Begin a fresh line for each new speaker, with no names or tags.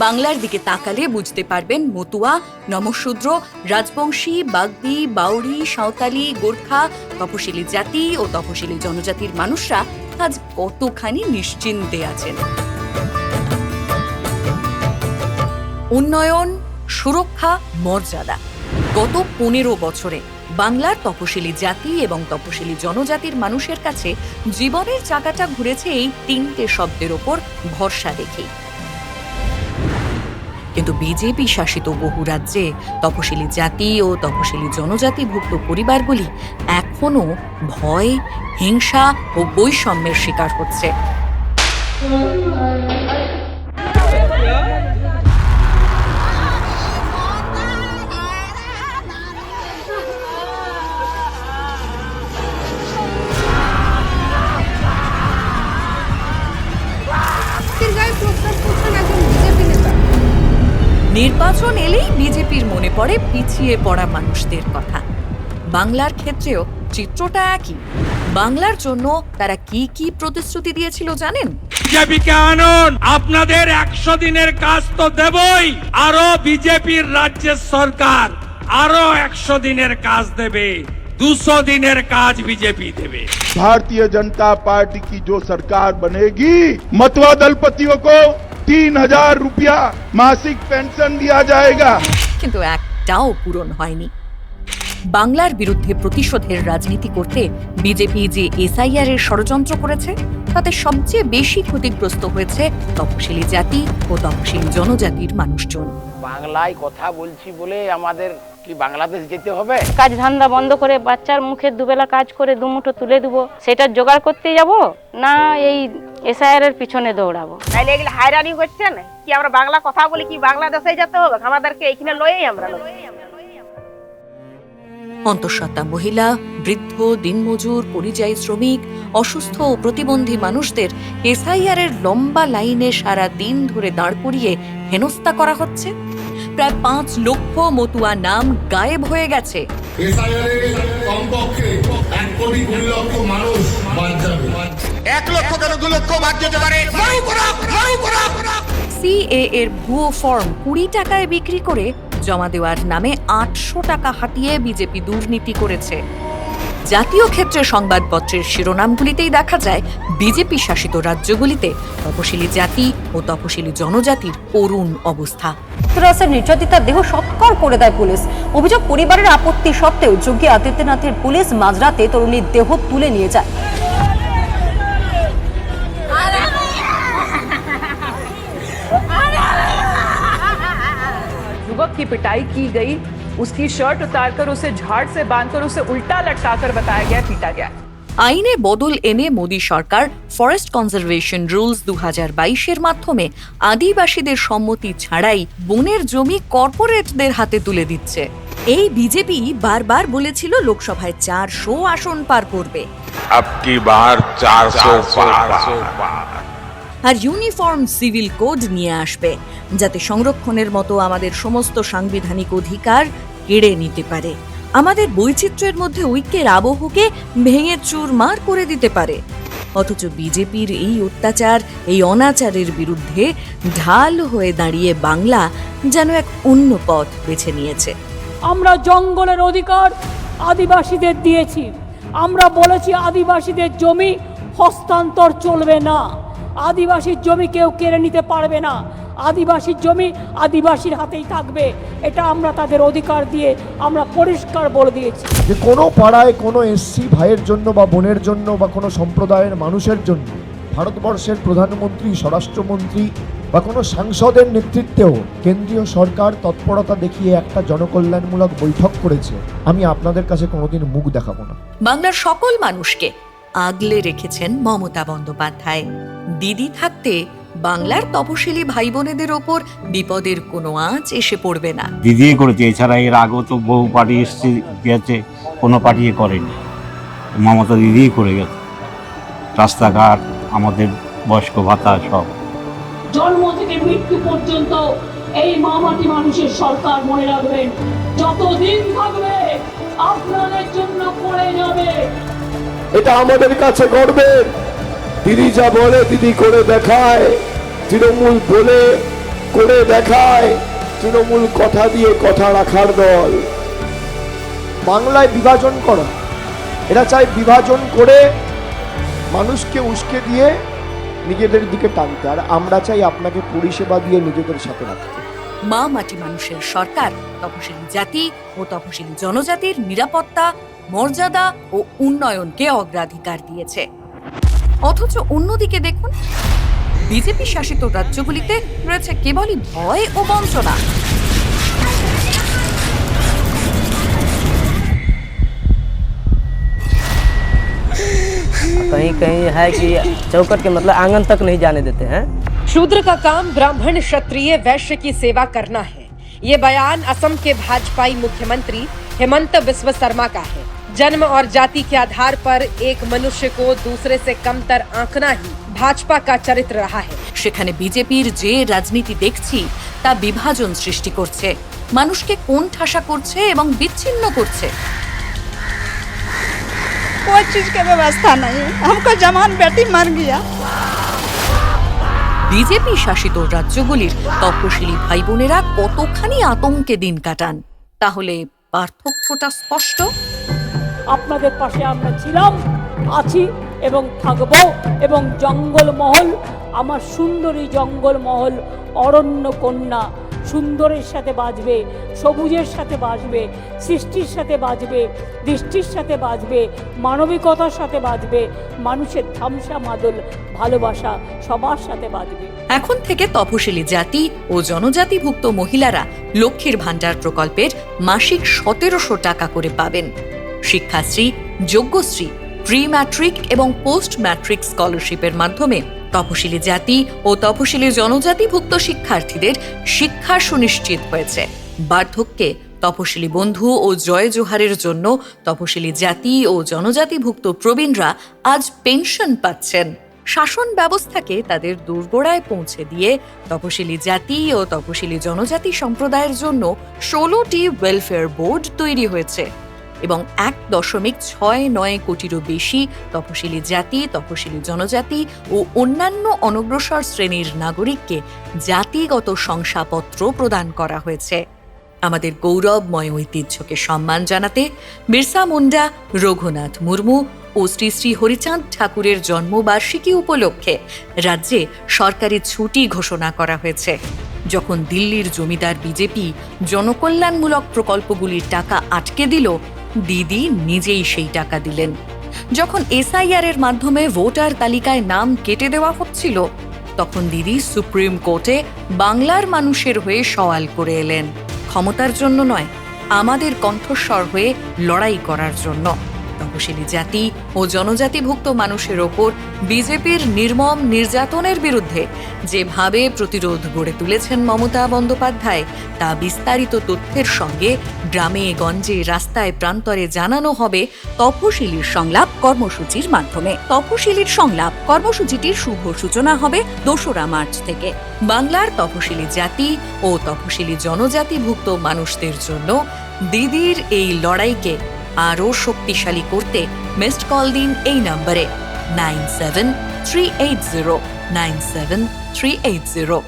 বাংলার দিকে তাকালে বুঝতে পারবেন মতুয়া, নমশূদ্র, রাজবংশী, বাগদি, বাউরি, সাঁওতালি, গোর্খা, তপশিলি জাতি ও তপশিলি জনজাতির মানুষরা আজ কতখানি নিশ্চিন্তে আছেন। উন্নয়ন, সুরক্ষা, মর্যাদা, গত 15 বছরে বাংলার তপশিলি জাতি এবং তপশিলি জনজাতির মানুষের কাছে জীবনের চাকাটা ঘুরেছে এই 3টে শব্দের ওপর ভরসা রেখেই। কিন্তু বিজেপি শাসিত বহু রাজ্যে তপশিলি জাতি ও তপশিলি জনজাতিভুক্ত পরিবারগুলি এখনো ভয়, হিংসা ও বৈষম্যের শিকার হচ্ছে। নির্বাচন এলেই বিজেপির মনে পড়ে পিছিয়ে পড়া মানুষদের কথা। বাংলার ক্ষেত্রেও চিত্রটা একই। বাংলার জন্য তারা কি কি প্রতিশ্রুতি দিয়েছিল জানেন?
বিজেপিকে আনুন, আপনাদের 100 দিনের কাজ তো দেবই, আরো বিজেপির রাজ্যের সরকার আরো 100 দিনের কাজ দেবে, 200 দিনের কাজ বিজেপি দেবে।
भारतीय जनता पार्टी की जो सरकार बनेगी, मतवा दलपतियों को 3000 रुपया मासिक पेंशन दिया जाएगा।
কিন্তু একটাও পূরণ হয়নি। বাংলার বিরুদ্ধে প্রতিশোধের রাজনীতি করতে বিজেপি যে এসআইআর এর ষড়যন্ত্র করেছে তাতে সবচেয়ে বেশি ক্ষতিগ্রস্ত হয়েছে তপশিলি জাতি ও তপশিলি জনজাতির মানুষজন।
বাংলায় কথা বলছি বলে আমাদের কি বাংলাদেশ যেতে হবে?
কাজ ধান্দা বন্ধ করে বাচ্চার মুখে দুবেলা কাজ করে দুমুঠো তুলে দেবো, সেটা জোগাড় করতে যাব না এই এসআইআর এর পিছনে দৌড়াবো?
তাইলে এগুলো হায়রানি করছেন কি? আমরা বাংলা কথা বলি কি বাংলাদেশে যেতে হবে? আমাদেরকে এইখানে লয়েই আমরা
অন্তঃসত্ত্বা মহিলা, বৃদ্ধ, দিনমজুর, পরিযায়ী শ্রমিক, অসুস্থ ও প্রতিবন্ধী মানুষদের এসআইআর এর লম্বা লাইনে সারা দিন ধরে দাঁড় করিয়ে হেনস্থা করা হচ্ছে। প্রায় 5 লক্ষ মতুয়া নাম গায়েব হয়ে গেছে।
কমপক্ষে 1 কোটি 2 লক্ষ মানুষ বাদ যাবে। 1 লক্ষ কেন 2 লক্ষ বাদ যেতে পারে?
সিএ এর ভুয়ো ফর্ম 20 টাকায় বিক্রি করে জমা দেওয়ার নামে 800 টাকা হাতিয়ে বিজেপি দুর্নীতি করেছে। জাতীয় ক্ষেত্রে সংবাদপত্রের শিরোনামগুলিতেই দেখা যায় বিজেপি শাসিত রাজ্যগুলিতে তপশিলি জাতি ও তপশিলি জনজাতির করুণ অবস্থা।
ধৃতরাজের নির্যাতিতার দেহ সৎকার করে দেয় পুলিশ। অভিযোগ, পরিবারের আপত্তি সত্ত্বেও যোগী আদিত্যনাথের পুলিশ মাঝরাতে তরুণীর দেহ তুলে নিয়ে যায়।
युवक की पिटाई की गई, उसकी शर्ट उतारकर उसे झाड़ से बांधकर उसे उल्टा लटकाकर बताया गया, पीटा गया।
আইনে বদল এনে মোদী সরকার ফরেস্ট কনজারভেশন রুলস 2022 মাধ্যমে আদিবাসীদের সম্মতি ছাড়াই বনের জমি কর্পোরেটদের হাতে তুলে দিচ্ছে। এই বিজেপি বারবার বলেছিল লোকসভায় 400 আসন পার করবে,
আপকি বার 400 পার।
আর ইউনিফর্ম সিভিল কোড নিয়ে আসবে যাতে সংরক্ষণের মতো আমাদের সমস্ত সাংবিধানিক অধিকার কেড়ে নিতে পারে, আমাদের বৈচিত্র্যের মধ্যে ঐক্যের আবহকে ভেঙে চুরমার করে দিতে পারে। অথচ বিজেপির এই অত্যাচার, এই অনাচারের বিরুদ্ধে ঢাল হয়ে দাঁড়িয়ে বাংলা যেন এক অন্য পথ বেছে নিয়েছে।
আমরা জঙ্গলের অধিকার আদিবাসীদের দিয়েছি। আমরা বলেছি আদিবাসীদের জমি হস্তান্তর চলবে না, আদিবাসীর জমি কেউ কেড়ে নিতে পারবে না, আদিবাসীর জমি আদিবাসীর হাতেই থাকবে। এটা আমরা তাদের অধিকার দিয়ে আমরা পরিষ্কার বলে দিয়েছি।
যে কোনো পাড়ায় কোনো এসসি ভাইয়ের জন্য বা বোনের জন্য বা কোনো সম্প্রদায়ের মানুষের জন্য ভারতবর্ষের প্রধানমন্ত্রী, স্বরাষ্ট্রমন্ত্রী বা কোনো সাংসদের নেতৃত্বেও কেন্দ্রীয় সরকার তৎপরতা দেখিয়ে একটা জনকল্যাণমূলক বৈঠক করেছে, আমি আপনাদের কাছে কোনোদিন মুখ দেখাবো না।
বাংলার সকল মানুষকে আগলে রেখেছেন মমতা বন্দ্যোপাধ্যায়। দিদি থাকতে বাংলার তপশিলি ভাই বোনেদের ওপর বিপদের কোনো আঁচ এসে পড়বে না।
দিদি করেছে, এছাড়া এর আগেও তো বহু পার্টি এসছে গেছে, কোনো পার্টি করেনি, মমতা দিদিই করে গেছে। রাস্তাঘাট, আমাদের বয়স্ক ভাতা সব।
জন্ম থেকে মৃত্যু পর্যন্ত এই মামাটি মানুষের সরকার, মনে রাখবেন, যতদিন থাকবে আপনাদের জন্য করে যাবে।
এটা আমাদের কাছে গর্বের, দিদি যা বলে দিদি করে দেখায়, তৃণমূল বলে করে দেখায়, তৃণমূল কথা দিয়ে কথা রাখার দল। বাংলায় বিভাজন করা, এরা চায় বিভাজন করে মানুষকে উস্কে দিয়ে নিজেদের দিকে টানতে, আর আমরা চাই আপনাকে পরিষেবা দিয়ে নিজেদের সাথে রাখতে।
মা মাটি মানুষের সরকার তপশিলি জাতি ও তপশিলি জনজাতির নিরাপত্তা, মর্যাদা ও উন্নয়নকে অগ্রাধিকার দিয়েছে। অথচ অন্যদিকে দেখুন, বিজেপি শাসিত রাজ্যগুলিতে রয়েছে কেবলই ভয় ও বঞ্চনা।
कहीं कहीं है कि चौखट के मतलब आंगन तक नहीं जाने देते हैं।
शूद्र का काम ब्राह्मण, क्षत्रिय, वैश्य की सेवा करना है। ये बयान असम के भाजपाई मुख्यमंत्री हेमंत बिस्व शर्मा का है। जन्म और जाति के आधार पर एक मनुष्य को दूसरे से कमतर आंकना ही भाजपा का चरित्र रहा है।
সেখানে বিজেপির যে রাজনীতি দেখছি তা বিভাজন সৃষ্টি করছে, মানুষকে কোণঠাসা করছে এবং বিচ্ছিন্ন করছে।
कोई चीज की व्यवस्था नहीं है, हमको जवान बेटी मर गया।
বিজেপি শাসিত রাজ্যগুলির তপশিলি ভাই বোনেরা কতখানি আতঙ্কে দিন কাটান, তাহলে পার্থক্যটা স্পষ্ট।
আপনাদের পাশে আমরা ছিলাম, আছি এবং থাকবো। এবং জঙ্গলমহল, আমার সুন্দরী জঙ্গলমহল, অরণ্য কন্যা সুন্দরের সাথে বাজবে, সবুজের সাথে বাজবে, সৃষ্টির সাথে বাজবে, দৃষ্টির সাথে বাজবে, মানবিকতার সাথে বাজবে, মানুষের ধামসা মাদল ভালোবাসা সবার সাথে বাজবে।
এখন থেকে তপশিলি জাতি ও জনজাতিভুক্ত মহিলারা লক্ষ্মীর ভাণ্ডার প্রকল্পের মাসিক 1700 টাকা করে পাবেন। শিক্ষাশ্রী, যোগ্যশ্রী, প্রি ম্যাট্রিক এবং পোস্ট ম্যাট্রিক স্কলারশিপের মাধ্যমে তপশিলি জাতি ও তপশিলি জনজাতিভুক্ত শিক্ষার্থীদের শিক্ষা সুনিশ্চিত হয়েছে। বার্ধক্যে তপশিলি বন্ধু ও জয় জোহারের জন্য তপশিলি জাতি ও জনজাতিভুক্ত প্রবীণরা আজ পেনশন পাচ্ছেন। শাসন ব্যবস্থাকে তাদের দোরগোড়ায় পৌঁছে দিয়ে তপশিলি জাতি ও তপশিলি জনজাতি সম্প্রদায়ের জন্য 16টি ওয়েলফেয়ার বোর্ড তৈরি হয়েছে এবং 1.69 কোটিরও বেশি তপশিলি জাতি, তপশিলি জনজাতি ও অন্যান্য অনগ্রসর শ্রেণীর নাগরিককে জাতিগত শংসাপত্র প্রদান করা হয়েছে। আমাদের গৌরবময় ঐতিহ্যকে সম্মান জানাতে বিরসা মুন্ডা, রঘুনাথ মুর্মু ও শ্রী শ্রী হরিচাঁদ ঠাকুরের জন্মবার্ষিকী উপলক্ষে রাজ্যে সরকারি ছুটি ঘোষণা করা হয়েছে। যখন দিল্লির জমিদার বিজেপি জনকল্যাণমূলক প্রকল্পগুলির টাকা আটকে দিল, দিদি নিজেই সেই টাকা দিলেন। যখন এসআইআর এর মাধ্যমে ভোটার তালিকায় নাম কেটে দেওয়া হচ্ছিল, তখন দিদি সুপ্রিম কোর্টে বাংলার মানুষের হয়ে সওয়াল করে এলেন। ক্ষমতার জন্য নয়, আমাদের কণ্ঠস্বর হয়ে লড়াই করার জন্য। তপশিলি জাতি ও জনজাতিভুক্ত মানুষের ওপর বিজেপির নির্মম নির্যাতনের বিরুদ্ধে যেভাবে প্রতিরোধ গড়ে তুলেছেন মমতা বন্দ্যোপাধ্যায়, তা বিস্তারিত তথ্যের সঙ্গে গ্রামে গঞ্জে রাস্তায় প্রান্তরে জানানো হবে তপশিলির সংলাপ কর্মসূচির মাধ্যমে। তপশিলির সংলাপ কর্মসূচিটির শুভ সূচনা হবে 2রা মার্চ থেকে। বাংলার তপশিলি জাতি ও তপশিলি জনজাতিভুক্ত মানুষদের জন্য দিদির এই লড়াইকে আরও শক্তিশালী করতে মিসড কল দিন এই নম্বরে 9738097380।